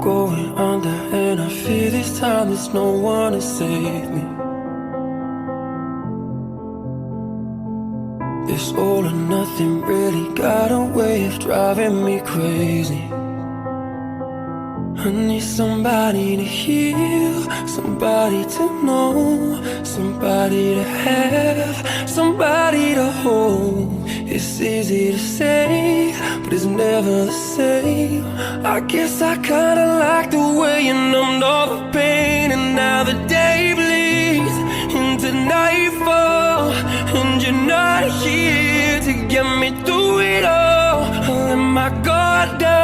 going under, and I fear this time there's no one to save me. This all or nothing really got a way of driving me crazy. I need somebody to heal, somebody to know, somebody to have, somebody to hold. It's easy to say, but it's never the same. I guess I kinda like the way you numbed all the pain, and now the day bleeds into nightfall, and you're not here to get me through it all. I let my guard down,